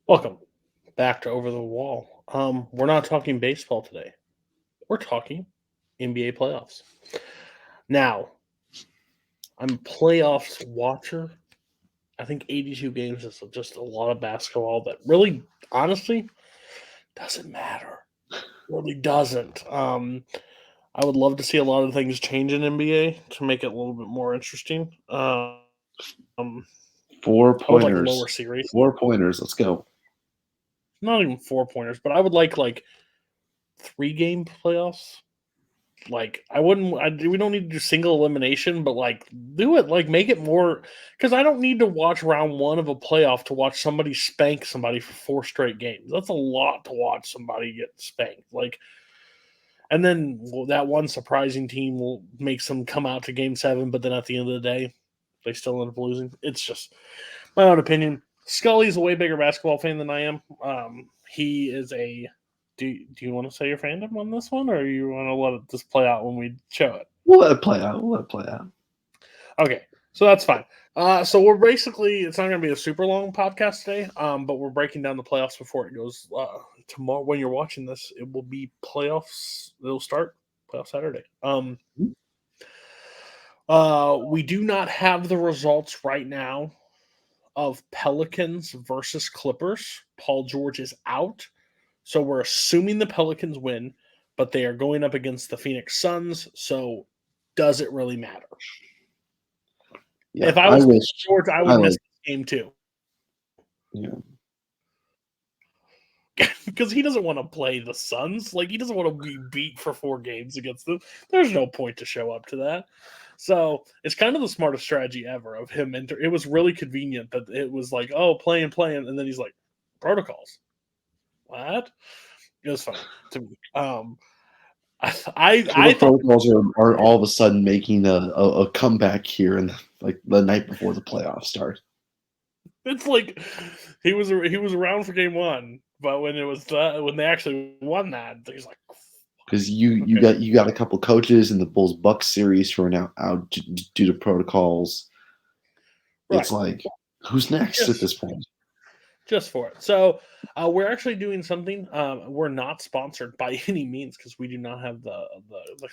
Welcome back to Over the Wall. We're not talking baseball today. We're talking NBA playoffs. Now, I'm a playoffs watcher. I think 82 games is just a lot of basketball that really, honestly, doesn't matter. Really doesn't. I would love to see a lot of things change in NBA to make it a little bit more interesting. Four I would like a pointers. lower series. 4 pointers. Let's go. Not even 4 pointers, but I would like 3 game playoffs. Like I wouldn't. We don't need to do single elimination, but do it. Like make it more because I don't need to watch round one of a playoff to watch somebody spank somebody for 4 straight games. That's a lot to watch somebody get spanked. And then that one surprising team will make some come out to game 7, but then at the end of the day, they still end up losing. It's just my own opinion. Scully's a way bigger basketball fan than I am. He is a. Do you want to say your fandom on this one, or you want to let it just play out when we show it? We'll let it play out. We'll let it play out. Okay, so that's fine. So we're basically it's not going to be a super long podcast today, but we're breaking down the playoffs before it goes tomorrow. When you're watching this, it will be playoffs. It'll start playoff Saturday. We do not have the results right now of Pelicans versus Clippers. Paul George is out. So we're assuming the Pelicans win, but they are going up against the Phoenix Suns. So does it really matter? Yeah, If I was George, I would miss the game too. Yeah. Because he doesn't want to play the Suns. Like, he doesn't want to be beat for 4 games against them. There's no point to show up to that. So it's kind of the smartest strategy ever of him. It was really convenient that it was like, oh, playing. And then he's like, protocols. What? It was funny to me. I thought protocols are all of a sudden making a comeback here in the night before the playoffs start. It's like he was around for game 1, but when they actually won that, he's like, because you got a couple coaches in the Bulls Bucks series who are now out due to protocols. Right. It's like who's next at this point? Just for it. So we're actually doing something. We're not sponsored by any means because we do not have the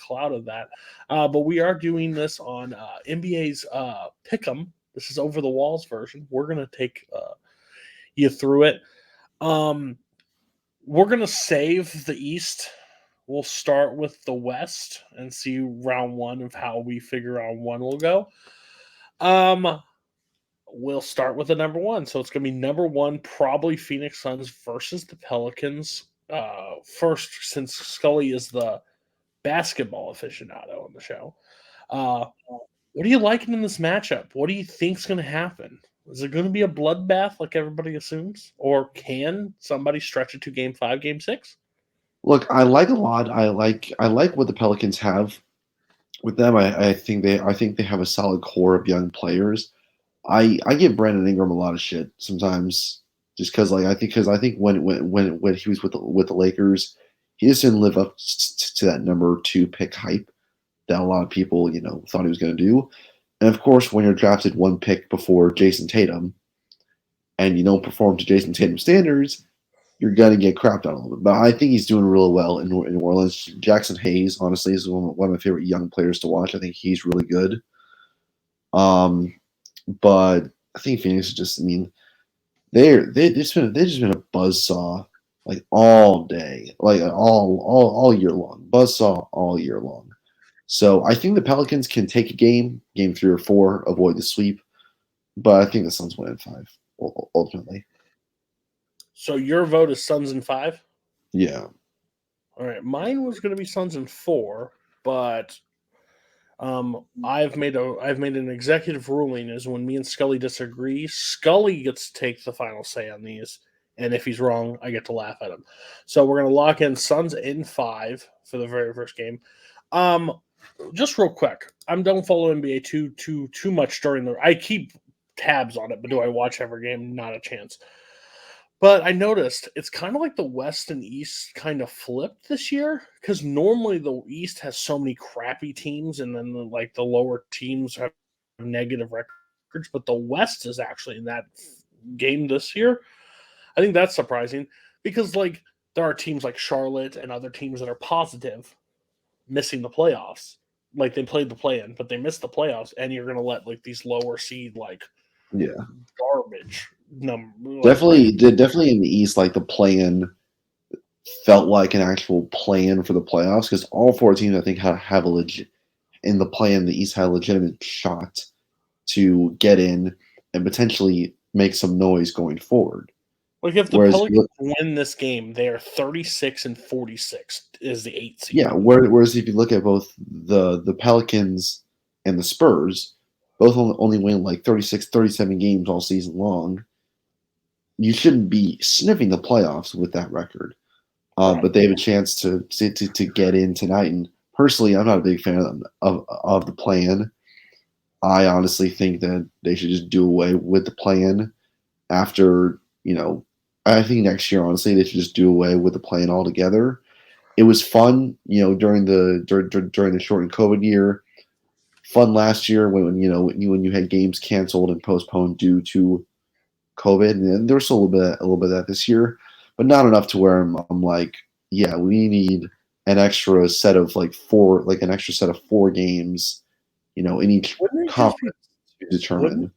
clout of that. But we are doing this on NBA's Pick'em. This is Over the Walls version. We're gonna take you through it. We're gonna save the East. We'll start with the West and see round 1 of how we figure round 1 will go. We'll start with the number 1. So it's going to be number 1, probably Phoenix Suns versus the Pelicans. First, since Scully is the basketball aficionado on the show. What are you liking in this matchup? What do you think's going to happen? Is it going to be a bloodbath like everybody assumes? Or can somebody stretch it to game 5, game 6? Look, I like a lot. I like what the Pelicans have with them. I think they have a solid core of young players. I give Brandon Ingram a lot of shit sometimes, just because I think when he was with the Lakers, he just didn't live up to that number 2 pick hype that a lot of people thought he was going to do. And of course, when you're drafted 1 pick before Jason Tatum, and you don't perform to Jason Tatum standards, you're gonna get crapped on a little bit. But I think he's doing really well in New Orleans. Jackson Hayes, honestly, is one of my favorite young players to watch. I think he's really good. But I think Phoenix is just, they've just been a buzzsaw like all day, like all year long, buzzsaw all year long. So I think the Pelicans can take a game 3 or 4, avoid the sweep, but I think the Suns win in 5 ultimately. So your vote is Suns in 5? Yeah. All right, mine was going to be Suns in 4, but I've made an executive ruling is when me and Scully disagree, Scully gets to take the final say on these, and if he's wrong, I get to laugh at him. So we're gonna lock in Suns in 5 for the very first game. Just real quick, I don't follow NBA too much during the. I keep tabs on it, but do I watch every game? Not a chance. But I noticed it's kind of like the West and East kind of flipped this year because normally the East has so many crappy teams and then the lower teams have negative records. But the West is actually in that game this year. I think that's surprising because like there are teams like Charlotte and other teams that are positive missing the playoffs. Like they played the play-in, but they missed the playoffs, and you're gonna let like these lower seed like Yeah, garbage number like definitely in the East, like the play-in felt like an actual play-in for the playoffs because all four teams I think have a legit in the play-in. The East had a legitimate shot to get in and potentially make some noise going forward. like if the Whereas, Pelicans win this game, they are 36-46 is the 8th seed. yeah, whereas if you look at both the Pelicans and the Spurs, both only win like 36, 37 games all season long. You shouldn't be sniffing the playoffs with that record. Right. But they have a chance to get in tonight. And personally, I'm not a big fan of the plan. I honestly think that they should just do away with the plan after, I think next year, honestly, they should just do away with the plan altogether. It was fun, during the shortened COVID year. Fun last year when you had games canceled and postponed due to COVID, and there was a little bit of that this year, but not enough to where I'm like, yeah, we need an extra set of an extra set of 4 games, in each Wouldn't it just be conference to determine.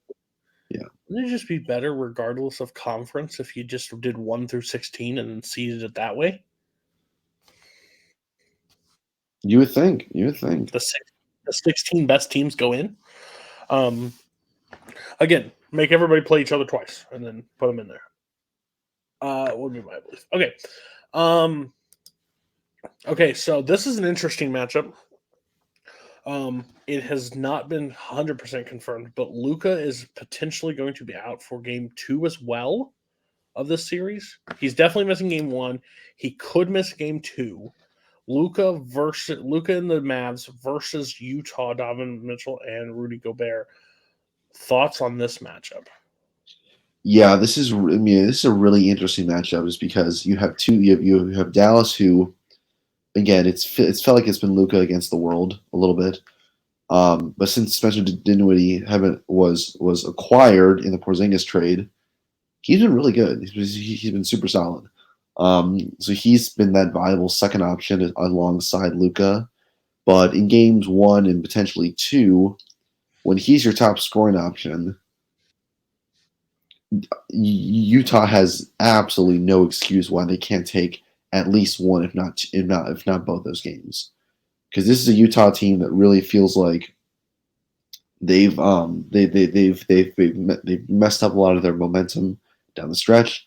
Yeah, wouldn't it just be better regardless of conference if you just did 1 through 16 and then seeded it that way? you would think. You would think. The 16 best teams go in. Um, again, make everybody play each other twice and then put them in there. Would be my belief. Okay. Okay, so this is an interesting matchup. It has not been 100% confirmed, but Luka is potentially going to be out for game 2 as well of this series. He's definitely missing game 1. He could miss game 2. Luka and the Mavs versus Utah, Donovan Mitchell and Rudy Gobert. Thoughts on this matchup? Yeah, this is. I mean, this is a really interesting matchup, just because you have you have Dallas, who, again, it's felt like it's been Luka against the world a little bit. But since Spencer Dinwiddie was acquired in the Porzingis trade, he's been really good. He's been super solid. So he's been that viable second option alongside Luka. But in games 1 and potentially 2, when he's your top scoring option, Utah has absolutely no excuse why they can't take at least one, if not both those games. Because this is a Utah team that really feels like they've messed up a lot of their momentum down the stretch.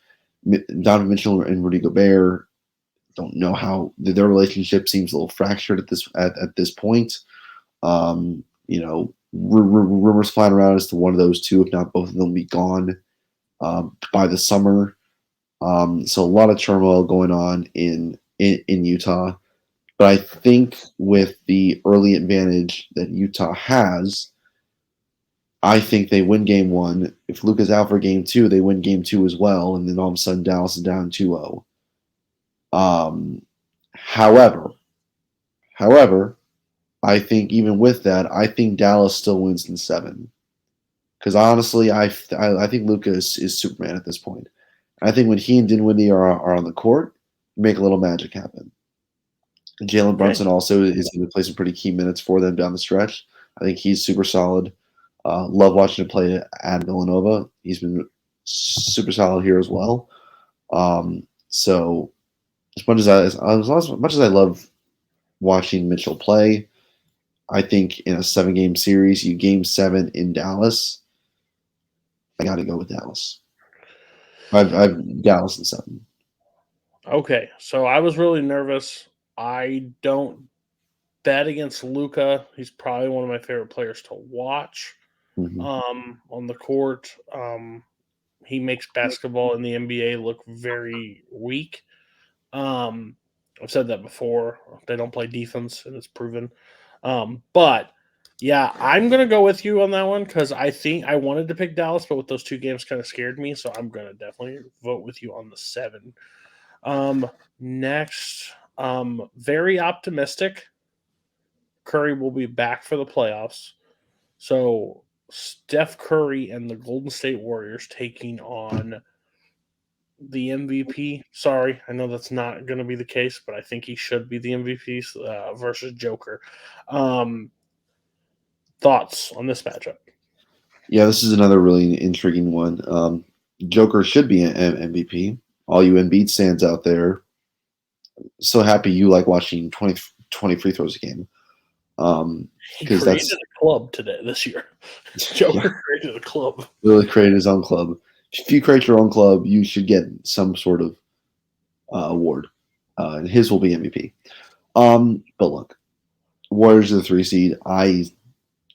Donovan Mitchell and Rudy Gobert don't know how their relationship seems a little fractured at this point. Rumors flying around as to one of those two, if not both of them, will be gone by the summer. So a lot of turmoil going on in Utah. But I think with the early advantage that Utah has, I think they win game 1. If Luka's out for game 2, they win game 2 as well, and then all of a sudden Dallas is down 2-0. However, I think even with that, I think Dallas still wins in 7. Because honestly, I think Luka is Superman at this point. I think when he and Dinwiddie are on the court, make a little magic happen. Jalen Brunson also is going to play some pretty key minutes for them down the stretch. I think he's super solid. Love watching him play at Villanova. He's been super solid here as well. So as much as I love watching Mitchell play, I think in a 7-game series, you game 7 in Dallas. I got to go with Dallas. I've Dallas in 7. Okay, so I was really nervous. I don't bet against Luka. He's probably one of my favorite players to watch on the court. He makes basketball in the NBA look very weak. I've said that before. They don't play defense, and it's proven. But yeah, I'm gonna go with you on that one because I think I wanted to pick Dallas, but with those 2 games kind of scared me. So I'm gonna definitely vote with you on the 7. Next, very optimistic. Curry will be back for the playoffs. So Steph Curry and the Golden State Warriors taking on the MVP. Sorry, I know that's not going to be the case, but I think he should be the MVP versus Joker. Um, Thoughts on this matchup? Yeah, this is another really intriguing one. Joker should be an MVP. All you Embiid stands out there, so happy you like watching 20 free throws a game. He Because created that's a club this year. yeah, Joker created a club. really created his own club. If you create your own club, you should get some sort of award, and his will be MVP. But look, Warriors are the 3 seed. I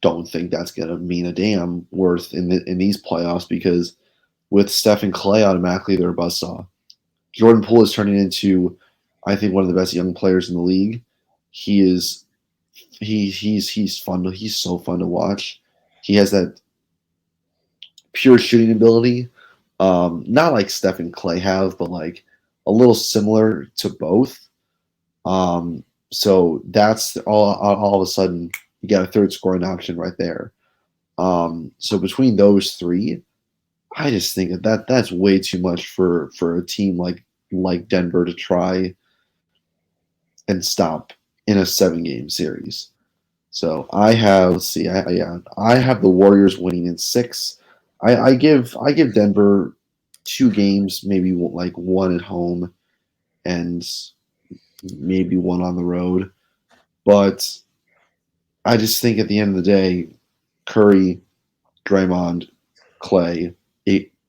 don't think that's going to mean a damn worth in these playoffs because with Steph and Clay, automatically they're a buzzsaw. Jordan Poole is turning into, I think, one of the best young players in the league. He is, he's fun. He's so fun to watch. He has that pure shooting ability, not like Steph and Clay have, but like a little similar to both. So that's all of a sudden you got a third scoring option right there. So between those three, I just think that's way too much for a team like Denver to try and stop in a 7-game series. So I have let's see, I have the Warriors winning in 6. I give Denver 2 games, maybe like one at home and maybe one on the road. But I just think at the end of the day, Curry, Draymond, Clay,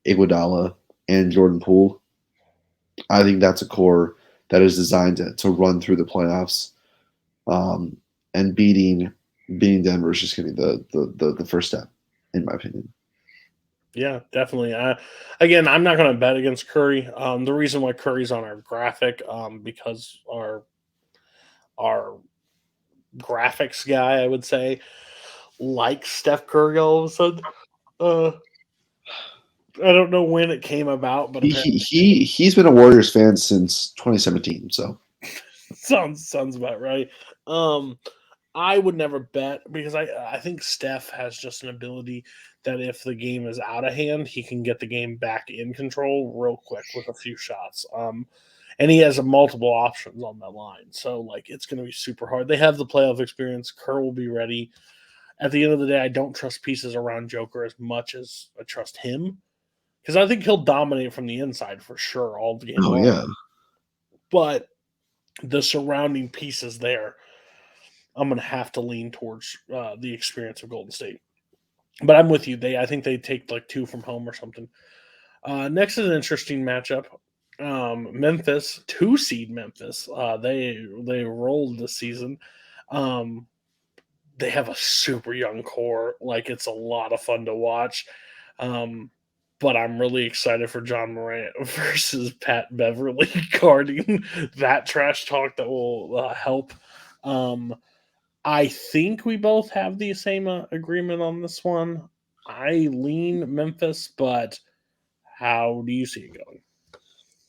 Iguodala, and Jordan Poole. I think that's a core that is designed to run through the playoffs. And beating Denver is just going to be the first step, in my opinion. Yeah, definitely. Again, I'm not going to bet against Curry. The reason why Curry's on our graphic, because our graphics guy, I would say, likes Steph Curry all of a sudden. Uh, I don't know when it came about, but apparently He's been a Warriors fan since 2017. So sounds about right. Um, I would never bet because I think Steph has just an ability that if the game is out of hand, he can get the game back in control real quick with a few shots. And he has multiple options on that line, so like it's going to be super hard. They have the playoff experience. Kerr will be ready. At the end of the day, I don't trust pieces around Joker as much as I trust him because I think he'll dominate from the inside for sure all the game oh long. yeah, But the surrounding pieces there, I'm going to have to lean towards the experience of Golden State. But I'm with you. I think they take like 2 from home or something. Next is an interesting matchup. Memphis, 2 seed Memphis. They rolled this season. They have a super young core. Like it's a lot of fun to watch. But I'm really excited for John Morant versus Pat Beverly guarding that trash talk that will help. I think we both have the same agreement on this one. I lean Memphis, but how do you see it going?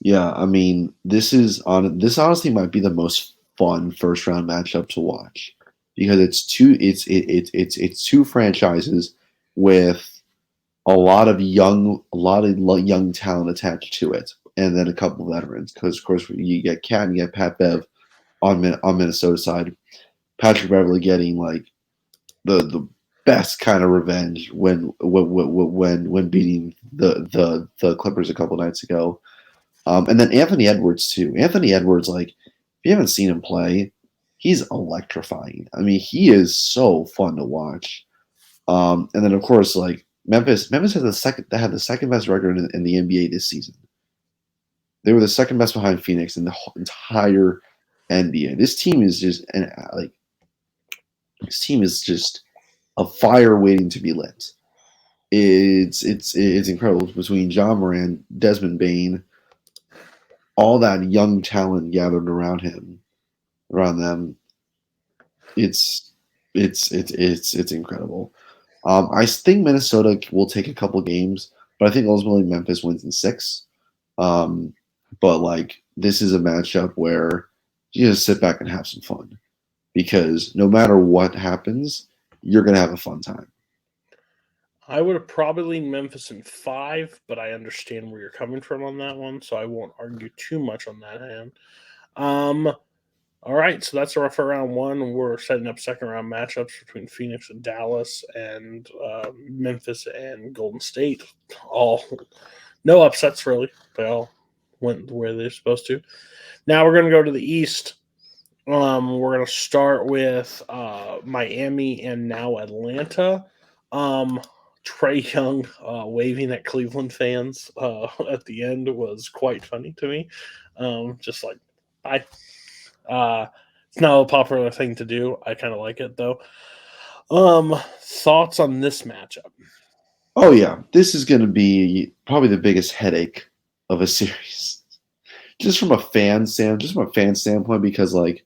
yeah. I mean, this honestly might be the most fun first round matchup to watch because it's 2 franchises with a lot of young talent attached to it, and then a couple of veterans. Because of course you get Cat and you get Pat Bev on Minnesota side. Patrick Beverly getting like the best kind of revenge when beating the Clippers a couple nights ago. And then Anthony Edwards too. Anthony Edwards, like if you haven't seen him play, he's electrifying. I mean, he is so fun to watch. And then of course, like Memphis had the second best record in the NBA this season. They were the second best behind Phoenix in the entire NBA. This team is just a fire waiting to be lit. It's incredible between John Moran, Desmond Bain, all that young talent gathered around them. It's incredible. I think Minnesota will take a couple games, but I think ultimately Memphis wins in 6. Um, but like this is a matchup where you just sit back and have some fun because no matter what happens, you're gonna have a fun time. I would have probably leaned Memphis in 5, but I understand where you're coming from on that one, so I won't argue too much on that hand. All right, so that's our for round 1. We're setting up second round matchups between Phoenix and Dallas, and Memphis and Golden State. All no upsets really. They all went where they're supposed to. Now we're going to go to the East. We're going to start with Miami and now Atlanta. Trae Young waving at Cleveland fans at the end was quite funny to me. Just like, bye. It's not a popular thing to do. I kind of like it though. Thoughts on this matchup? Oh yeah, this is going to be probably the biggest headache of a series, just from a fan standpoint, because like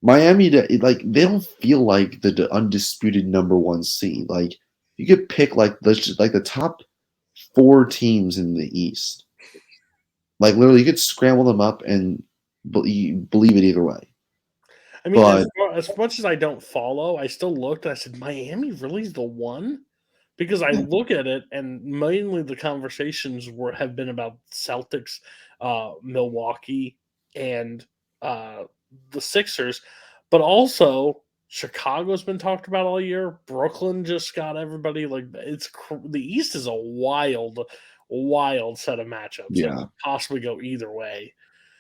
Miami, like they don't feel like the undisputed number 1 seed. Like you could pick like the top 4 teams in the East. Like literally, you could scramble them up and believe it either way. I mean, But as much as I don't follow, I still looked. I said, Miami really is the one? Because I look at it, and mainly the conversations have been about Celtics, Milwaukee, and the Sixers, but also Chicago's been talked about all year. Brooklyn just got everybody like the East is a wild set of matchups. That yeah, could possibly go either way.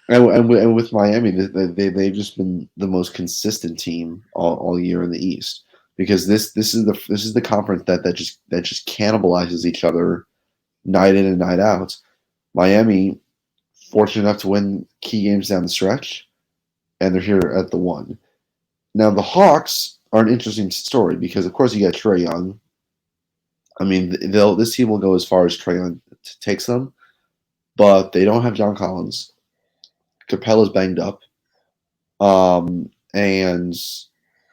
and with Miami, they've just been the most consistent team all year in the East, because this is the conference that just cannibalizes each other night in and night out. Miami, fortunate enough to win key games down the stretch, and they're here at the 1. Now the Hawks are an interesting story because, of course, you got Trae Young. I mean, this team will go as far as Trae Young takes them, but they don't have John Collins. Capella's banged up, and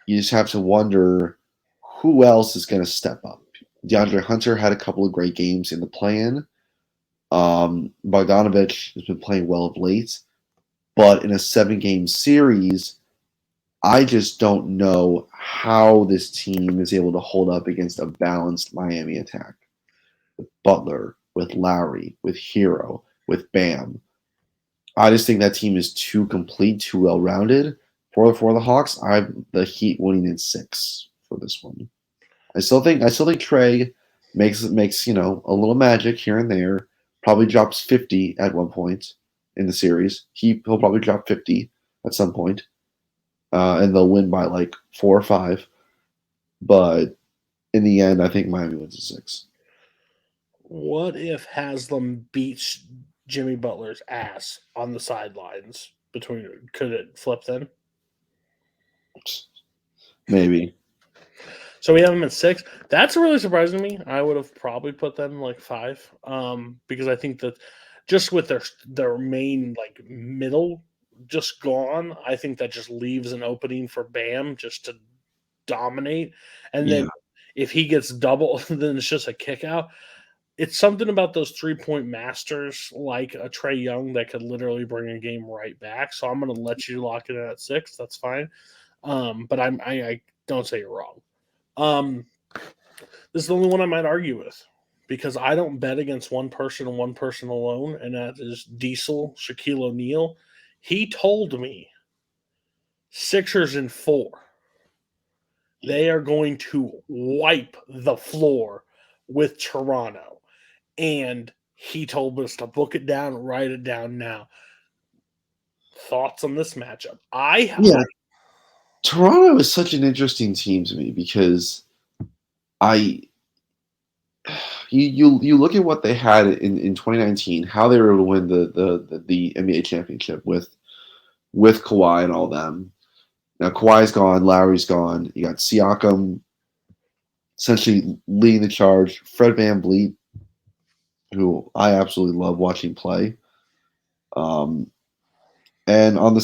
you just have to wonder who else is going to step up. DeAndre Hunter had a couple of great games in the play-in. Bogdanovich has been playing well of late, but in a 7-game series, I just don't know how this team is able to hold up against a balanced Miami attack. With Butler, with Lowry, with Hero, with Bam. I just think that team is too complete, too well-rounded. For the Hawks, I have the Heat winning in 6 for this one. I still think Trae makes a little magic here and there. Probably drops 50 at one point in the series. He'll probably drop 50 at some point. And they'll win by like 4 or 5. But in the end, I think Miami wins in 6. What if Haslam beats Jimmy Butler's ass on the sidelines? Could it flip then? Maybe. So we have them at 6. That's really surprising to me. I would have probably put them like 5, because I think that just with their main like middle just gone, I think that just leaves an opening for Bam just to dominate. And then if he gets double, then it's just a kick out. It's something about those 3-point masters like a Trae Young that could literally bring a game right back. So I'm going to let you lock it in at 6. That's fine. But I don't say you're wrong. This is the only one I might argue with, because I don't bet against one person and one person alone, and that is Diesel, Shaquille O'Neal. He told me Sixers in 4. They are going to wipe the floor with Toronto. And he told us to book it down, write it down now. Thoughts on this matchup? Toronto is such an interesting team to me because you look at what they had in 2019, how they were able to win the NBA championship with Kawhi and all them. Now Kawhi's gone, Lowry's gone. You got Siakam essentially leading the charge. Fred VanVleet, who I absolutely love watching play. And on the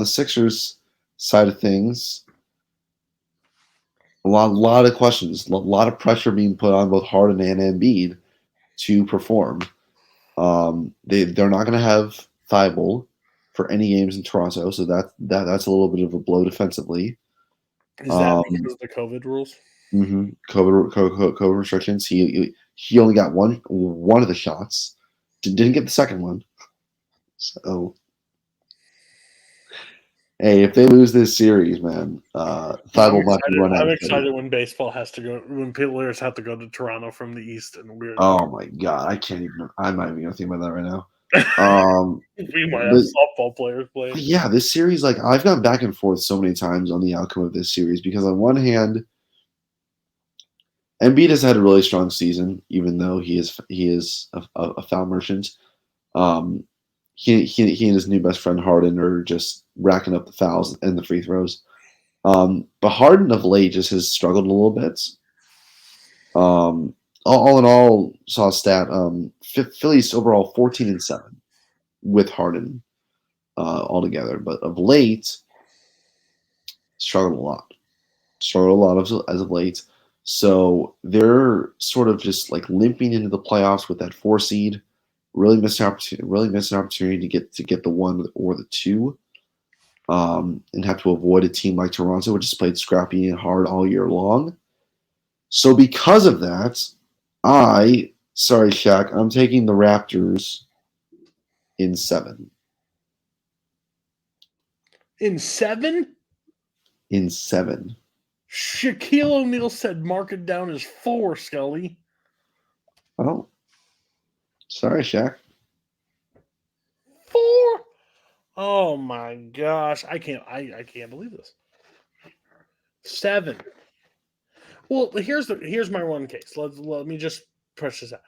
Sixers side of things, a lot of questions, a lot of pressure being put on both Harden and Embiid to perform. They're not going to have Thibault for any games in Toronto, so that's a little bit of a blow defensively. Is that because of the COVID rules? Mm-hmm. COVID restrictions. He only got one of the shots. Didn't get the second one. So hey, if they lose this series, man, Thibault might be run out I'm of credit. excited when baseball has to go, when players have to go to Toronto from the East, and Oh my god, I can't even. I'm not even gonna think about that right now. Um, we might have but, softball players playing. but yeah, this series, like I've gone back and forth so many times on the outcome of this series because on one hand, Embiid has had a really strong season, even though he is a foul merchant. Um, he and his new best friend Harden are just racking up the fouls and the free throws. But Harden of late just has struggled a little bit. All in all, saw a stat. Phillies overall 14-7 with Harden altogether, but of late struggled a lot. Struggled a lot as of late. So they're sort of just like limping into the playoffs with that 4 seed. Really missed an opportunity. Really missed an opportunity to get the 1 or the 2, and have to avoid a team like Toronto, which has played scrappy and hard all year long. So because of that, sorry, Shaq, I'm taking the Raptors in 7. In 7, In 7. Shaquille O'Neal said mark it down as 4, Scully. Oh, sorry, Shaq. 4? Oh my gosh. I can't believe this. 7. Well, here's my one case. Let me just push this out.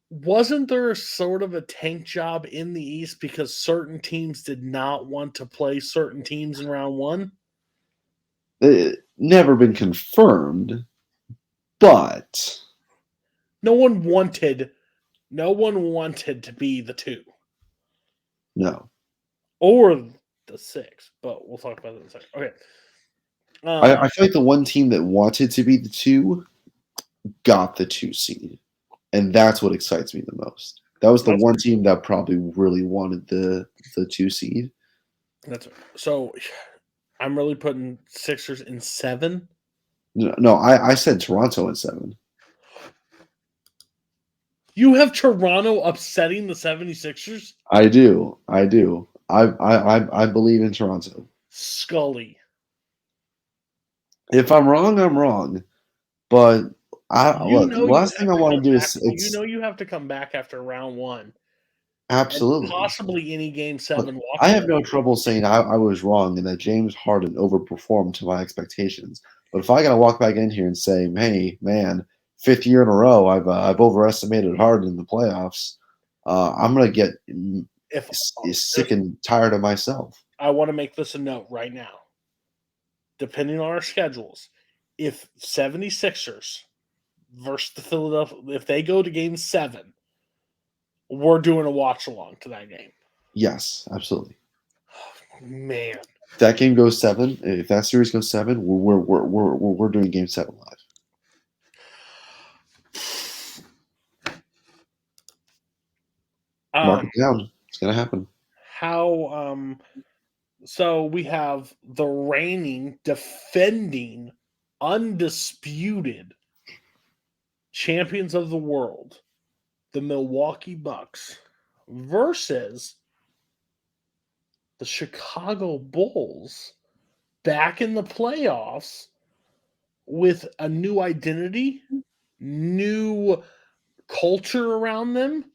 Wasn't there sort of a tank job in the East because certain teams did not want to play certain teams in round 1? Never been confirmed, but No one wanted to be the 2 no. or the 6, but we'll talk about that in a second. Okay. I feel like the one team that wanted to be the 2 got the 2 seed, and that's what excites me the most. That was the one team that probably really wanted the 2 seed. That's so. I'm really putting Sixers in 7. No, I said Toronto in 7. You have Toronto upsetting the 76ers? I do. I believe in Toronto. Scully. If I'm wrong, I'm wrong. But look. The last thing I want to do is you have to come back after round 1. absolutely. And possibly any game Look, 7 I have no trouble saying I was wrong and that James Harden overperformed to my expectations. But if I got to walk back in here and say, "Hey, man, 5th year in a row, I've overestimated Harden in the playoffs," I'm gonna get sick and tired of myself. I want to make this a note right now. Depending on our schedules, if 76ers versus the Philadelphia, if they go to game 7, we're doing a watch along to that game. Yes, absolutely. Man, if that game goes 7, if that series goes 7, we're doing Game 7 live. Mark it down. It's gonna happen. So we have the reigning, defending, undisputed champions of the world, the Milwaukee Bucks, versus the Chicago Bulls, back in the playoffs with a new identity, new culture around them.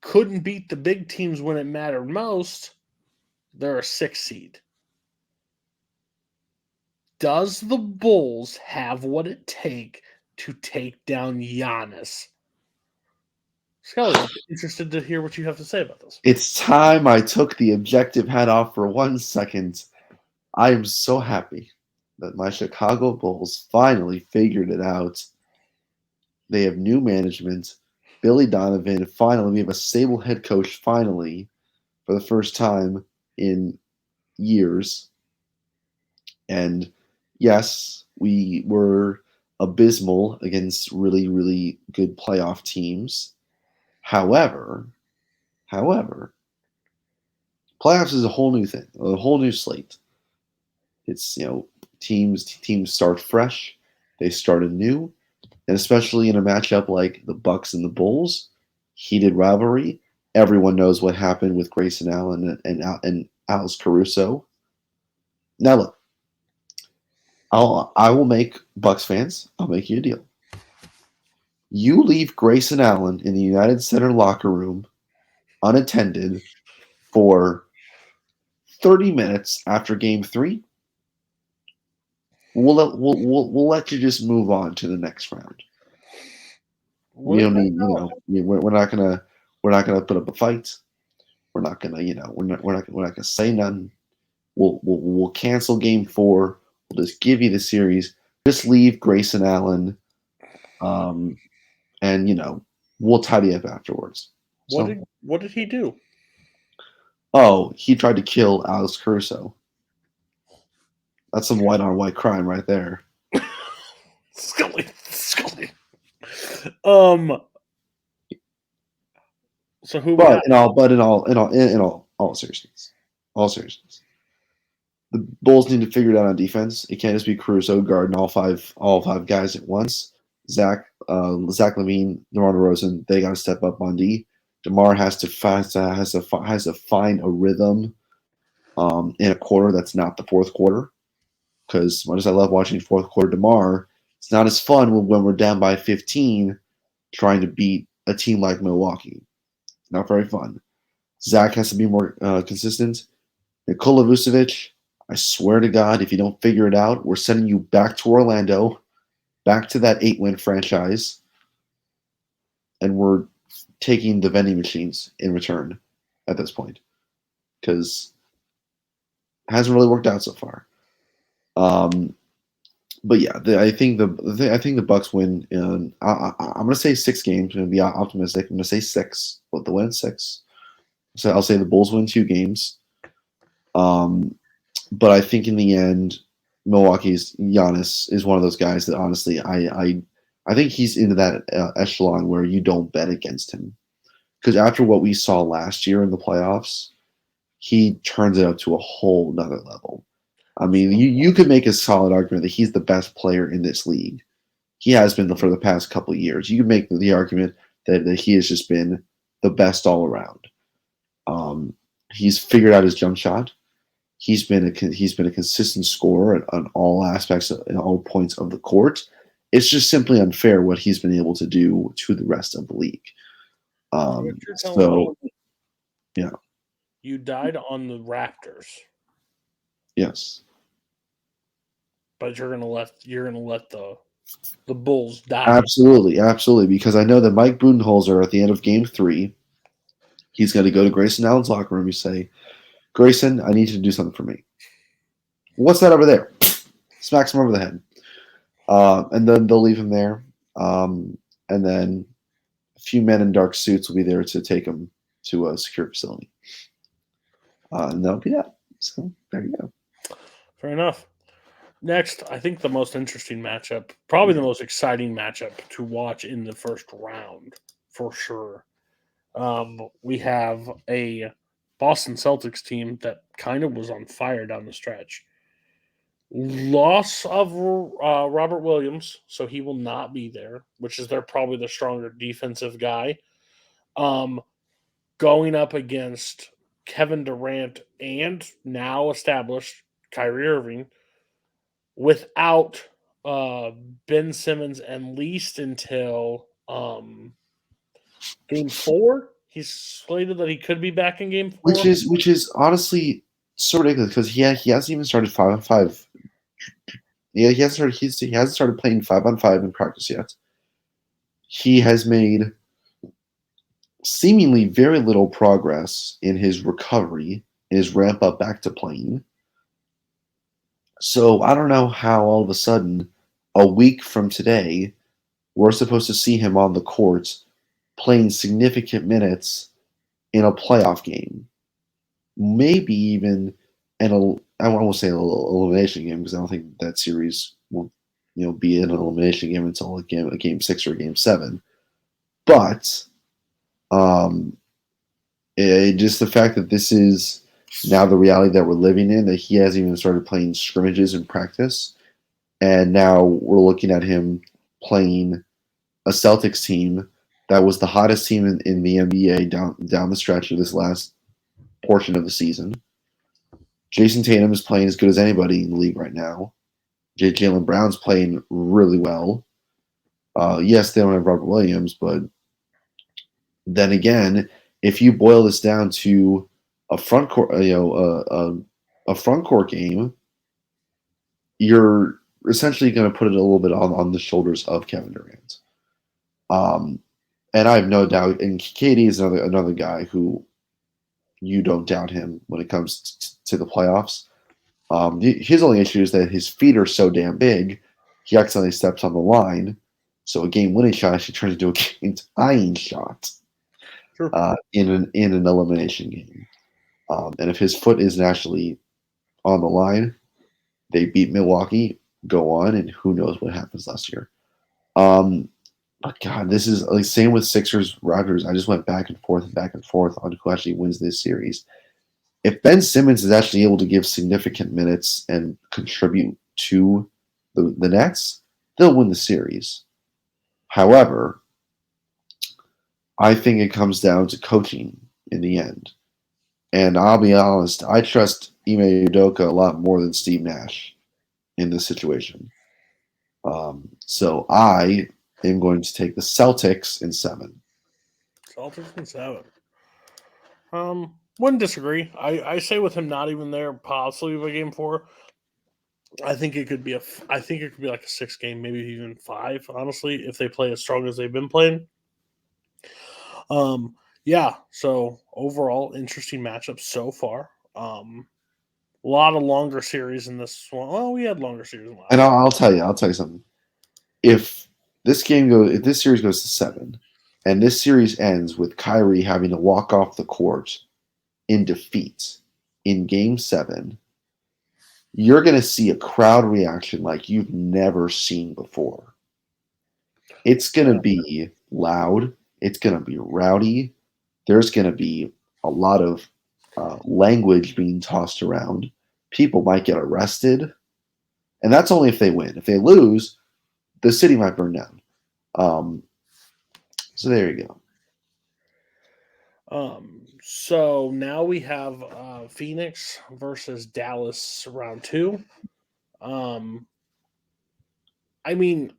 Couldn't beat the big teams when it mattered most. They're a 6 seed. Does the Bulls have what it takes to take down Giannis? Scully, I'm interested to hear what you have to say about this. It's time I took the objective hat off for 1 second. I am so happy that my Chicago Bulls finally figured it out. They have new management. Billy Donovan, finally, we have a stable head coach, finally, for the first time in years. And yes, we were abysmal against really, really good playoff teams. However, playoffs is a whole new thing, a whole new slate. It's teams start fresh, They started new, and especially in a matchup like the Bucks and the Bulls, heated rivalry. Everyone knows what happened with Grayson Allen and Alex Caruso. Now look, I will make Bucks fans. I'll make you a deal. You leave Grayson Allen in the United Center locker room unattended for 30 minutes after Game 3. We'll let you just move on to the next round. We don't need, we're not gonna put up a fight. We're not gonna, we're not gonna say nothing. We'll cancel Game 4. We'll just give you the series. Just leave Grayson Allen, and we'll tidy up afterwards. What did he do? Oh, he tried to kill Alex Caruso. That's some white on white crime right there. Scully. So who? But in all seriousness, the Bulls need to figure it out on defense. It can't just be Caruso guarding all five guys at once. Zach LaVine, DeMar DeRozan, they got to step up on D. DeMar has to find a rhythm in a quarter that's not the fourth quarter. Because as much as I love watching fourth quarter DeMar, it's not as fun when we're down by 15 trying to beat a team like Milwaukee. It's not very fun. Zach has to be more consistent. Nikola Vucevic, I swear to God, if you don't figure it out, we're sending you back to Orlando, back to that 8-win franchise, and we're taking the vending machines in return at this point because it hasn't really worked out so far. But yeah, I think the Bucks win. I'm gonna say 6 games. I'm gonna be optimistic. I'm gonna say 6. But the win 6. So I'll say the Bulls win 2 games. But I think in the end, Milwaukee's Giannis is one of those guys that honestly, I think he's into that echelon where you don't bet against him. Because after what we saw last year in the playoffs, he turns it up to a whole nother level. I mean, you could make a solid argument that he's the best player in this league. He has been for the past couple of years. You could make the argument that he has just been the best all around. He's figured out his jump shot. He's been a consistent scorer on all aspects and all points of the court. It's just simply unfair what he's been able to do to the rest of the league. Yeah. You died on the Raptors. Yes. But you're gonna let the Bulls die. Absolutely, because I know that Mike Budenholzer at the end of Game 3, he's going to go to Grayson Allen's locker room and say, "Grayson, I need you to do something for me." What's that over there? Smacks him over the head, and then they'll leave him there, and then a few men in dark suits will be there to take him to a secure facility, and that'll be that. So there you go. Fair enough. Next, I think the most interesting matchup, probably the most exciting matchup to watch in the first round, for sure. We have a Boston Celtics team that kind of was on fire down the stretch. Loss of Robert Williams, so he will not be there, which is probably the stronger defensive guy. Going up against Kevin Durant and now established Kyrie Irving, without Ben Simmons at least until Game 4. He's slated that he could be back in Game 4. Which is honestly so ridiculous because he hasn't even started 5-on-5. Yeah, he hasn't started playing 5-on-5 in practice yet. He has made seemingly very little progress in his recovery, in his ramp up back to playing. So I don't know how all of a sudden, a week from today, we're supposed to see him on the court playing significant minutes in a playoff game. Maybe even I won't say an elimination game because I don't think that series will be an elimination game until a game 6 or a game 7. But just the fact that this is now the reality that we're living in, that he hasn't even started playing scrimmages in practice, and now we're looking at him playing a Celtics team that was the hottest team in the NBA down the stretch of this last portion of the season. Jason Tatum is playing as good as anybody in the league right now. Jaylen Brown's playing really well. Yes, they don't have Robert Williams, but then again, if you boil this down to a front court, a front court game, you're essentially going to put it a little bit on the shoulders of Kevin Durant. And I have no doubt, and KD is another guy who you don't doubt him when it comes to the playoffs. His only issue is that his feet are so damn big, he accidentally steps on the line. So a game-winning shot actually turns into a game-tying shot in an elimination game. And if his foot isn't actually on the line, they beat Milwaukee, go on, and who knows what happens last year. But God, this is like same with Sixers Raptors. I just went back and forth on who actually wins this series. If Ben Simmons is actually able to give significant minutes and contribute to the Nets, they'll win the series. However, I think it comes down to coaching in the end. And I'll be honest, I trust Ime Udoka a lot more than Steve Nash in this situation. So I am going to take the Celtics in 7. Celtics in 7. Wouldn't disagree. I say with him not even there, possibly by game 4. I think it could be like a 6 game, maybe even 5. Honestly, if they play as strong as they've been playing. Yeah. So overall, interesting matchup so far. A lot of longer series in this one. Well, we had longer series. And I'll tell you something. If this series goes to 7, and this series ends with Kyrie having to walk off the court in defeat in Game 7, you're going to see a crowd reaction like you've never seen before. It's going to be loud. It's going to be rowdy. There's going to be a lot of language being tossed around. People might get arrested. And that's only if they win. If they lose, the city might burn down. So there you go. So now we have Phoenix versus Dallas round 2. I mean,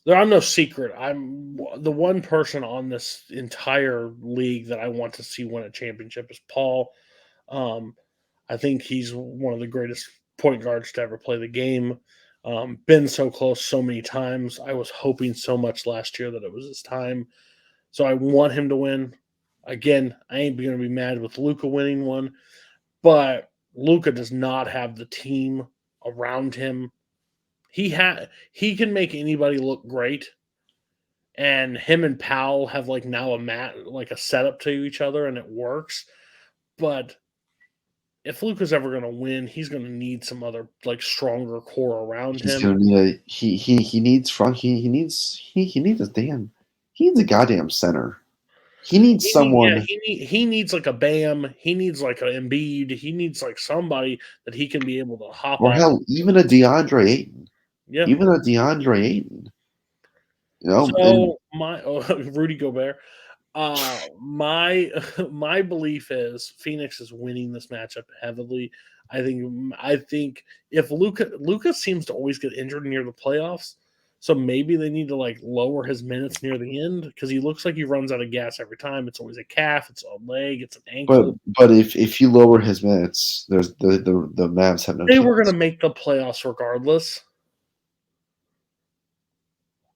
I'm no secret. I'm the one person on this entire league that I want to see win a championship is Paul. I think he's one of the greatest point guards to ever play the game. Been so close so many times. I was hoping so much last year that it was his time. So I want him to win. Again, I ain't going to be mad with Luka winning one, but Luka does not have the team around him. He can make anybody look great, and him and Powell have like now a setup to each other, and it works. But if Luka's ever going to win, he's going to need some other like stronger core around him. He's going to need he needs a goddamn center. He needs someone. He needs like a Bam. He needs like an Embiid. He needs like somebody that he can be able to hop or on. Hell, even a DeAndre Ayton. Yeah, even a DeAndre Ayton. You know, so Rudy Gobert. My belief is Phoenix is winning this matchup heavily. I think if Luka seems to always get injured near the playoffs, so maybe they need to like lower his minutes near the end because he looks like he runs out of gas every time. It's always a calf, it's a leg, it's an ankle. But if you lower his minutes, there's the Mavs have no. They were going to make the playoffs regardless,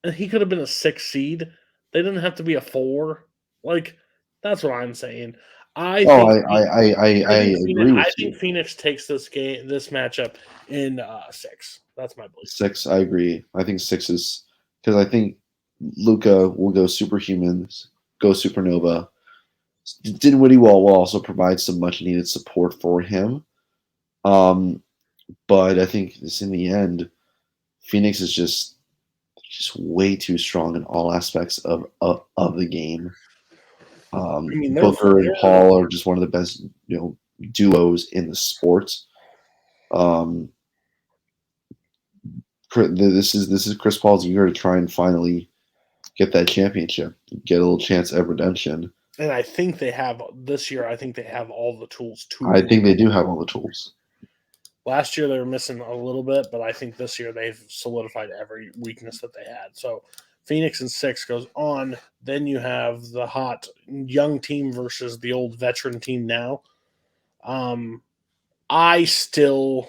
and he could have been a 6 seed. They didn't have to be a 4. Like that's what I'm saying. I agree with I you. think Phoenix takes this matchup in 6. That's my belief. 6, I agree. I think 6 is because I think Luka will go superhuman, go supernova. Dinwiddie will also provide some much needed support for him. But I think this in the end, Phoenix is just way too strong in all aspects of the game. Booker and Paul are just one of the best, duos in the sport. This is Chris Paul's year to try and finally get that championship, get a little chance at redemption. And I think they have this year. I think they have all the tools to. I think they do have all the tools. Last year they were missing a little bit, but I think this year they've solidified every weakness that they had. So Phoenix in 6 goes on. Then you have the hot young team versus the old veteran team now. I still,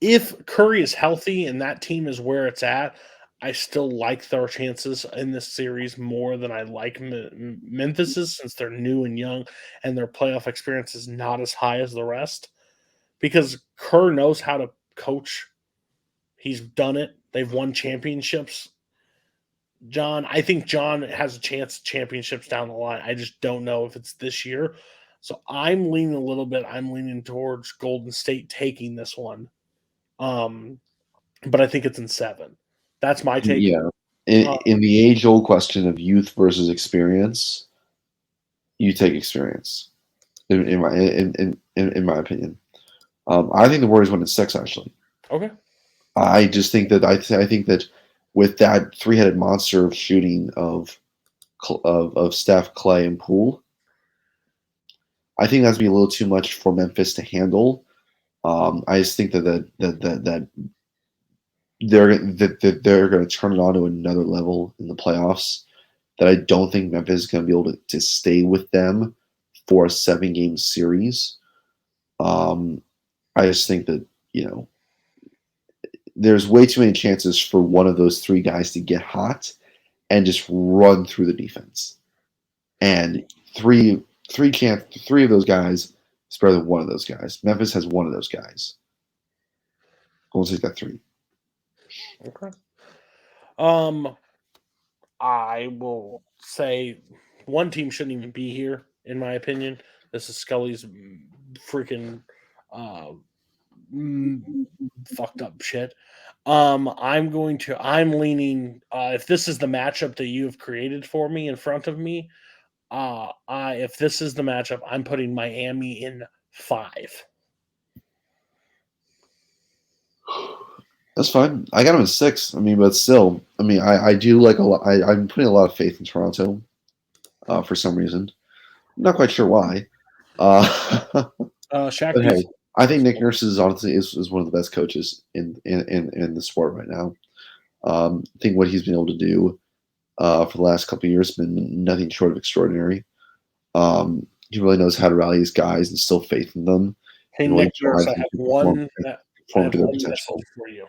if Curry is healthy and that team is where it's at, I still like their chances in this series more than I like Memphis's, since they're new and young and their playoff experience is not as high as the rest. Because Kerr knows how to coach. He's done it. They've won championships. I think John has a chance at championships down the line. I just don't know if it's this year. So I'm leaning a little bit. I'm leaning towards Golden State taking this one. But I think it's in 7. That's my take. Yeah. In the age-old question of youth versus experience, you take experience. In my opinion, I think the Warriors win in 6. Actually, okay. I just think that I think that with that three-headed monster of shooting of Steph, Clay, and Poole, I think that's be a little too much for Memphis to handle. I just think that they're going to turn it on to another level in the playoffs that I don't think Memphis is going to be able to stay with them for a 7-game series. I just think that, there's way too many chances for one of those 3 guys to get hot and just run through the defense. And three of those guys is better than one of those guys. Memphis has one of those guys. Golden State's got 3. Okay. I will say one team shouldn't even be here, in my opinion. This is Scully's freaking fucked up shit. I'm leaning. If this is the matchup that you have created for me in front of me, if this is the matchup, I'm putting Miami in 5. That's fine. I got him in 6. But still, I do like a lot. I'm putting a lot of faith in Toronto for some reason. I'm not quite sure why. Shaq, but hey, I think Nick Nurse is honestly is one of the best coaches in the sport right now. I think what he's been able to do for the last couple of years has been nothing short of extraordinary. He really knows how to rally his guys and still faith in them. Hey, really Nick Nurse, I have one message for you.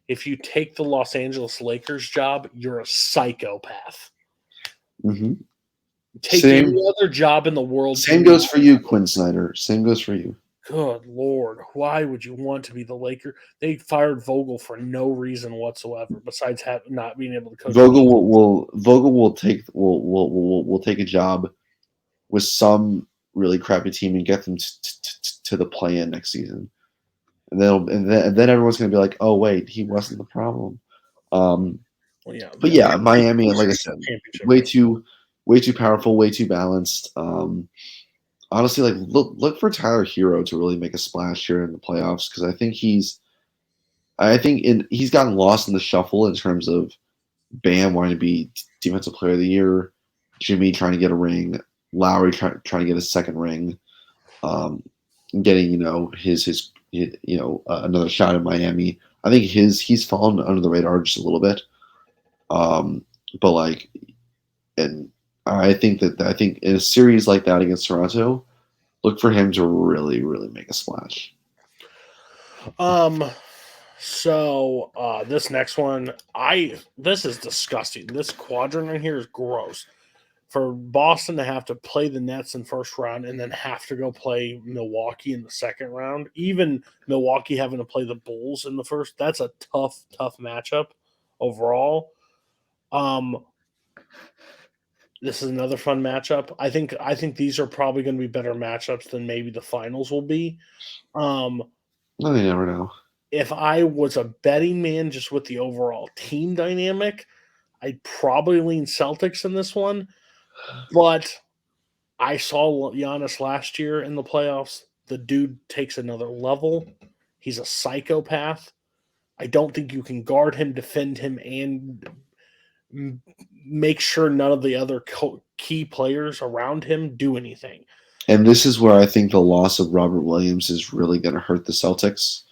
If you take the Los Angeles Lakers job, you're a psychopath. Mm-hmm. Take any other job in the world. Same goes for you, Quinn Snyder. Same goes for you. Good Lord. Why would you want to be the Laker? They fired Vogel for no reason whatsoever, besides not being able to coach. Vogel will take a job with some really crappy team and get them to the play-in next season. And then everyone's going to be like, oh, wait, he wasn't the problem. But yeah, Miami, like I said, way too powerful, way too balanced. Honestly, look for Tyler Hero to really make a splash here in the playoffs, because I think he's gotten lost in the shuffle in terms of Bam wanting to be Defensive Player of the Year, Jimmy trying to get a ring, Lowry trying to get a second ring, getting his another shot in Miami. I think he's fallen under the radar just a little bit, but I think in a series like that against Toronto, look for him to really, really make a splash. So this next one, this is disgusting. This quadrant right here is gross. For Boston to have to play the Nets in first round and then have to go play Milwaukee in the second round, even Milwaukee having to play the Bulls in the first, that's a tough matchup overall. This is another fun matchup. I think these are probably going to be better matchups than maybe the finals will be. No, you never know. If I was a betting man just with the overall team dynamic, I'd probably lean Celtics in this one. But I saw Giannis last year in the playoffs. The dude takes another level. He's a psychopath. I don't think you can guard him, defend him, and make sure none of the other key players around him do anything. And this is where I think the loss of Robert Williams is really going to hurt the Celtics.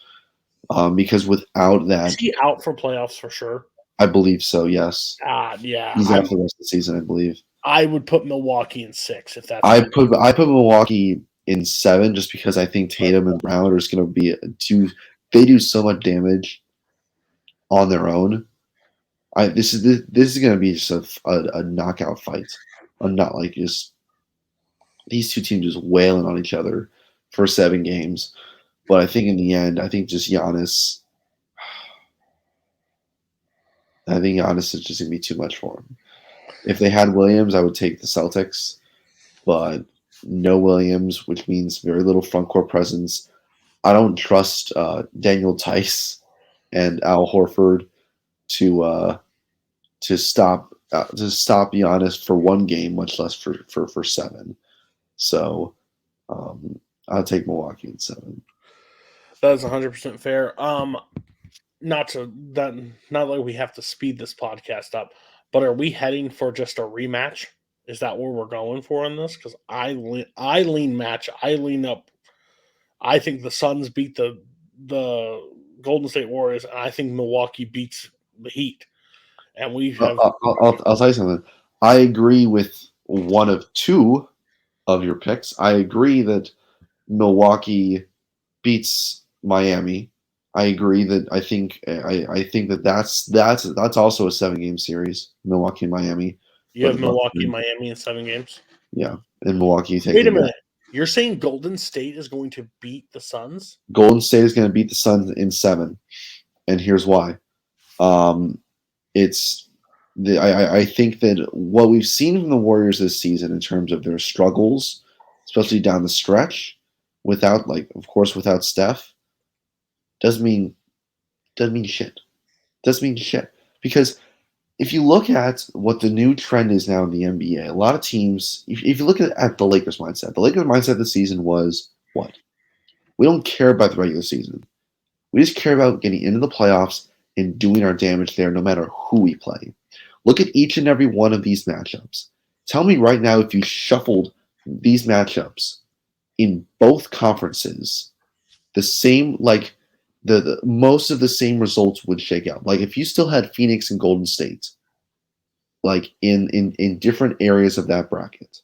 Because without that, is he out for playoffs for sure? I believe so. Yes. Yeah. He's out for the rest of the season, I believe. I would put Milwaukee in 6 if that's. I put Milwaukee in 7 just because I think Tatum and Brown are just going to be they do so much damage on their own. This is going to be just a knockout fight. I'm not like just these two teams just wailing on each other for 7 games. But I think in the end, I think just Giannis. I think Giannis is just going to be too much for him. If they had Williams, I would take the Celtics. But no Williams, which means very little front court presence. I don't trust Daniel Tice and Al Horford to stop Giannis for 1 game, much less for 7. So I'll take Milwaukee in 7. That is 100% fair. Not like we have to speed this podcast up, but are we heading for just a rematch? Is that where we're going for on this? Because I lean match. I lean up. I think the Suns beat the Golden State Warriors, and I think Milwaukee beats the Heat. And we have. I'll tell you something. I agree with one of 2 of your picks. I agree that Milwaukee beats Miami. I agree that I think that that's also a 7-game series. Milwaukee and Miami. You have Milwaukee and Miami in 7 games? Yeah. And Milwaukee taking. Wait a minute. You're saying Golden State is going to beat the Suns? Golden State is going to beat the Suns in 7. And here's why. I think that what we've seen from the Warriors this season in terms of their struggles, especially down the stretch, without Steph, doesn't mean shit. Doesn't mean shit. Because if you look at what the new trend is now in the NBA, a lot of teams, if you look at the Lakers mindset this season was what? We don't care about the regular season. We just care about getting into the playoffs and doing our damage there no matter who we play. Look at each and every one of these matchups. Tell me right now if you shuffled these matchups in both conferences, the same, like the most of the same results would shake out. Like if you still had Phoenix and Golden State, like in different areas of that bracket,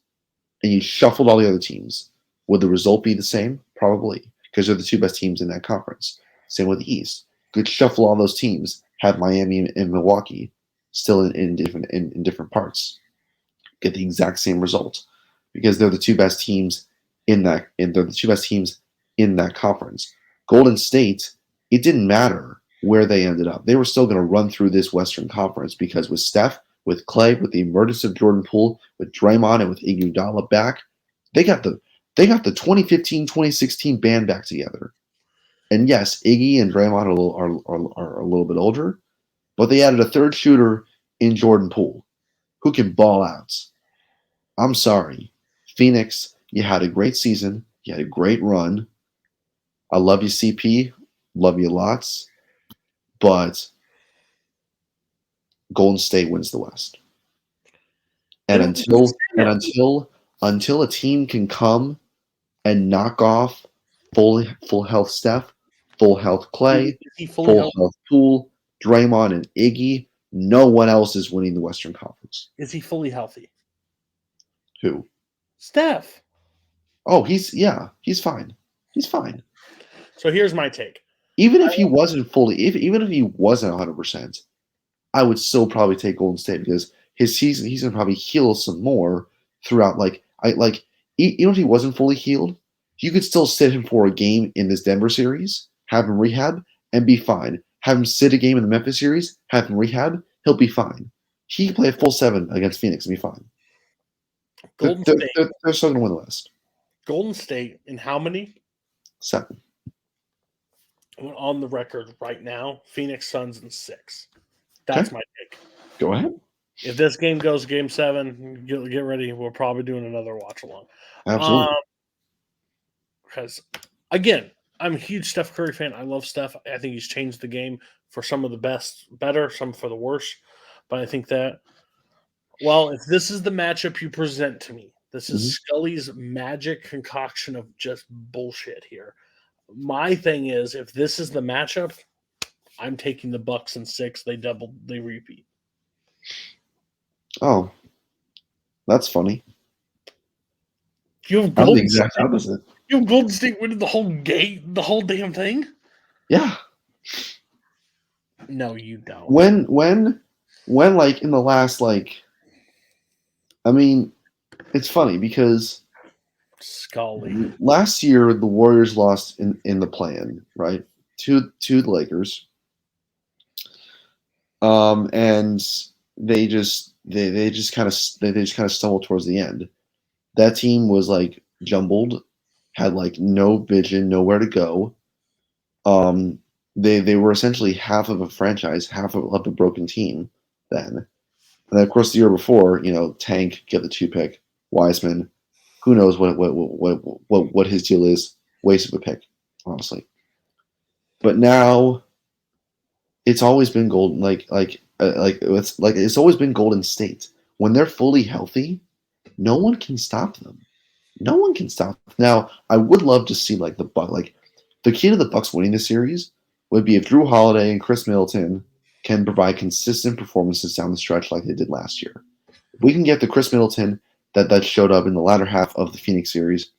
and you shuffled all the other teams, would the result be the same? Probably, because they're the 2 best teams in that conference. Same with the East. Good shuffle all those teams, have Miami and Milwaukee still in different parts. Get the exact same result because they're the 2 best teams in that conference. Golden State, it didn't matter where they ended up. They were still going to run through this Western Conference because with Steph, with Clay, with the emergence of Jordan Poole, with Draymond, and with Iguodala back, they got the 2015-2016 band back together. And yes, Iggy and Draymond are a little bit older, but they added a 3rd shooter in Jordan Poole who can ball out. I'm sorry. Phoenix, you had a great season. You had a great run. I love you, CP. Love you lots. But Golden State wins the West. And until a team can come and knock off full health Steph, full health Clay, full health Poole, Draymond, and Iggy, no one else is winning the Western Conference. Is he fully healthy? Who? Steph. Oh, he's fine. He's fine. So here's my take. Even if he wasn't 100%, I would still probably take Golden State because his season he's gonna probably heal some more throughout. Even if he wasn't fully healed, you could still sit him for a game in this Denver series, have him rehab, and be fine. Have him sit a game in the Memphis series, have him rehab, he'll be fine. He can play a full 7 against Phoenix and be fine. They're still going to win the West. Golden State in how many? 7. On the record right now, Phoenix Suns in 6. That's my pick. Go ahead. If this game goes Game 7, get ready. We're probably doing another watch along. Absolutely. Because again, I'm a huge Steph Curry fan. I love Steph. I think he's changed the game for some of the better, some for the worse. But I think that, well, if this is the matchup you present to me, this is Mhm. Scully's magic concoction of just bullshit here. My thing is, if this is the matchup, I'm taking the Bucks in 6. They repeat. Oh, that's funny. You have I'm the Golden exact State. opposite. You have Golden State winning the whole damn thing. Yeah. No, you don't. When like in the last like, I mean, it's funny because Scully. last year the Warriors lost in the play-in, right? To the Lakers. And they just kind of stumbled towards the end. That team was like jumbled, had like no vision, nowhere to go. Um, they were essentially half of a franchise, half of a broken team then. And then, of course, the year before, Tank get the 2 pick, Wiseman, who knows what his deal is? Waste of a pick, honestly. But now it's always been golden, it's always been Golden State. When they're fully healthy, no one can stop them. No one can stop them. Now, I would love to see like the key to the Bucks winning the series would be if Drew Holiday and Chris Middleton can provide consistent performances down the stretch like they did last year. If we can get the Chris Middleton that showed up in the latter half of the Phoenix series,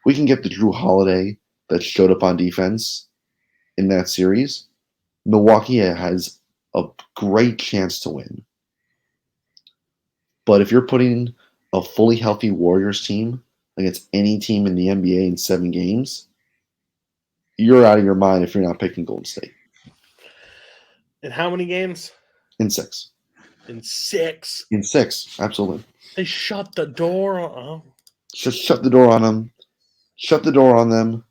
we can get the Drew Holiday that showed up on defense in that series. Milwaukee has a great chance to win. But if you're putting a fully healthy Warriors team against any team in the NBA in 7 games, you're out of your mind if you're not picking Golden State. In how many games? In 6. In 6. In 6, absolutely. They shut the door on. Just shut the door on them. Shut the door on them.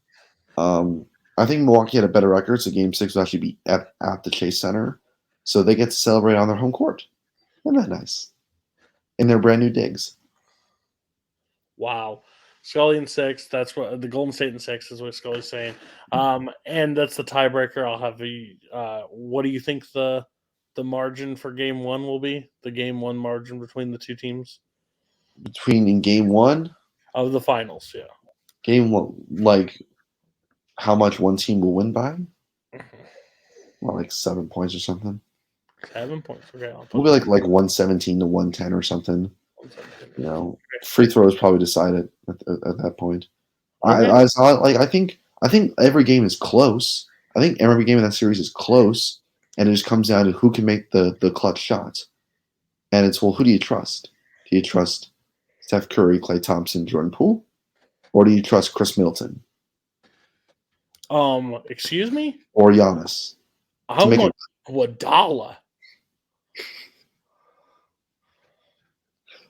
I think Milwaukee had a better record, so Game 6 will actually be at the Chase Center. So they get to celebrate on their home court. Isn't that nice? In their brand new digs. Wow. Scully in 6. That's what the Golden State in 6 is what Scully's saying. And that's the tiebreaker. I'll have the. What do you think the margin for Game 1 will be? The Game 1 margin between the two teams Between in Game 1, of the finals. Yeah. Game 1, like how much one team will win by? Well, like 7 points or something. 7 points. Okay. We'll be like 117 to 110 or something. 117. Free throws probably decided at that point. Okay. I think every game is close. I think every game in that series is close, and it just comes down to who can make the clutch shots. And it's, well, who do you trust? Do you trust Steph Curry, Klay Thompson, Jordan Poole, or do you trust Chris Middleton Excuse me? or Giannis? How much Iguodala?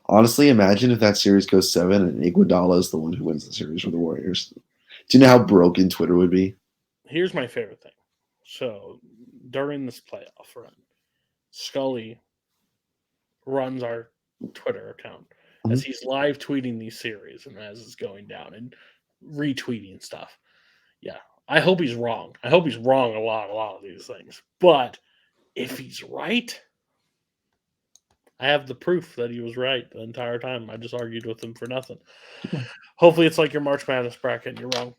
Honestly, imagine if that series goes 7 and Iguodala is the one who wins the series for the Warriors. Do you know how broken Twitter would be? Here's my favorite thing. So during this playoff run, Scully runs our Twitter account as he's live tweeting these series and as it's going down and retweeting stuff. Yeah, I hope he's wrong. I hope he's wrong a lot of these things. But if he's right, I have the proof that he was right the entire time. I just argued with him for nothing. Hopefully, it's like your March Madness bracket and you're wrong.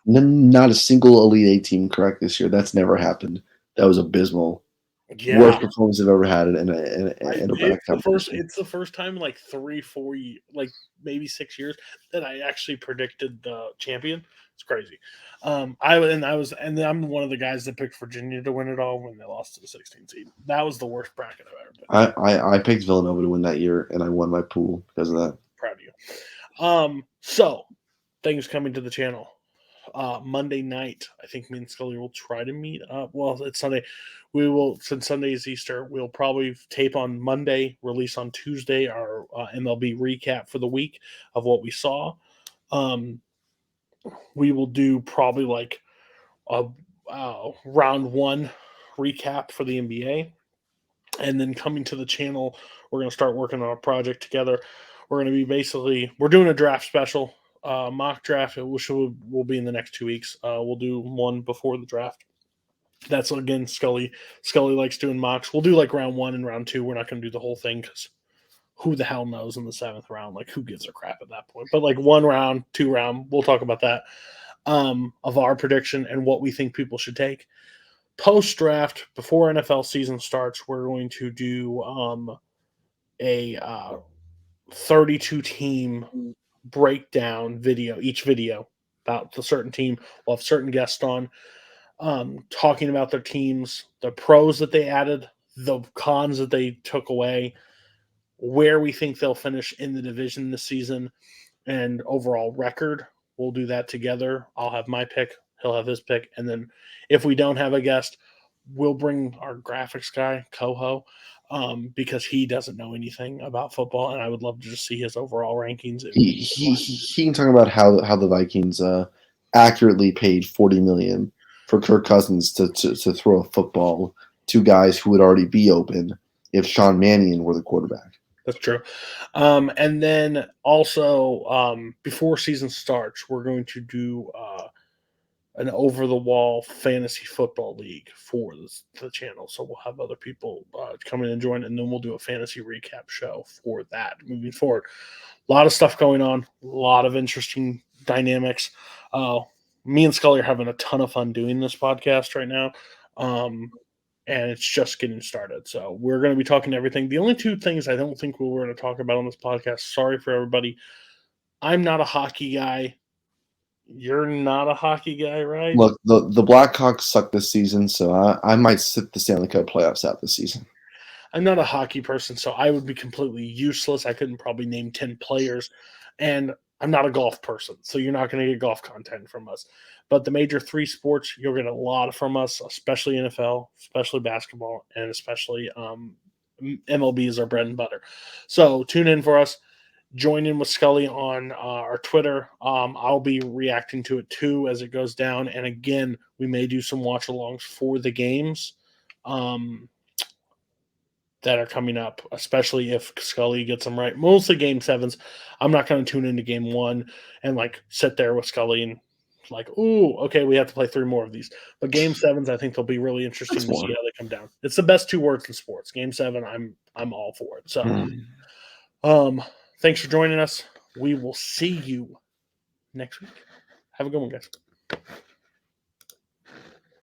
Not a single Elite Eight team correct this year. That's never happened. That was abysmal. Yeah, Worst performance I've ever had in a it's the first time in like 3-4 years, like maybe 6 years, that I actually predicted the champion. It's crazy. I'm one of the guys that picked Virginia to win it all when they lost to the 16th seed. That was the worst bracket I've ever picked. I picked Villanova to win that year, and I won my pool because of that. Proud of you. So things coming to the channel. Monday night, I think me and Scully will try to meet up. Well, it's Sunday. We will, since Sunday is Easter, we'll probably tape on Monday, release on Tuesday, our MLB recap for the week of what we saw. We will do probably like a round 1 recap for the NBA. And then coming to the channel, we're going to start working on a project together. We're going to be we're doing a draft special mock draft, which will be in the next 2 weeks. We'll do one before the draft. That's again Scully. Scully likes doing mocks. We'll do like round 1 and round 2. We're not going to do the whole thing because who the hell knows in the 7th round? Like who gives a crap at that point? But like 1 round, 2 round, we'll talk about that of our prediction and what we think people should take. Post draft, before NFL season starts, we're going to do a 32 team breakdown video, each video about the certain team. We'll have certain guests on talking about their teams, the pros that they added, the cons that they took away, where we think they'll finish in the division this season, and overall record. We'll do that together. I'll have my pick. He'll have his pick. And then if we don't have a guest, we'll bring our graphics guy, Coho, because he doesn't know anything about football, and I would love to just see his overall rankings. He can talk about how the Vikings accurately paid $40 million for Kirk Cousins to throw a football to guys who would already be open if Sean Mannion were the quarterback. That's true. And then also, before season starts, we're going to do an over-the-wall fantasy football league for the channel. So we'll have other people come in and join, and then we'll do a fantasy recap show for that moving forward. A lot of stuff going on, a lot of interesting dynamics. Me and Scully are having a ton of fun doing this podcast right now. And it's just getting started. So we're going to be talking everything. The only 2 things I don't think we're going to talk about on this podcast, sorry for everybody. I'm not a hockey guy. You're not a hockey guy, right? Look, the Blackhawks suck this season, so I might sit the Stanley Cup playoffs out this season. I'm not a hockey person, so I would be completely useless. I couldn't probably name 10 players. And I'm not a golf person, so you're not going to get golf content from us. But the major 3 sports, you'll get a lot from us, especially NFL, especially basketball, and especially MLB is our bread and butter. So tune in for us. Join in with Scully on our Twitter. I'll be reacting to it too as it goes down. And again, we may do some watch-alongs for the games that are coming up, especially if Scully gets them right. Mostly game 7s. I'm not going to tune into game 1 and like sit there with Scully and like, ooh, okay, we have to play 3 more of these. But game 7s, I think they'll be really interesting to see how they come down. It's the best 2 words in sports. Game 7, I'm all for it. So, thanks for joining us. We will see you next week. Have a good one, guys.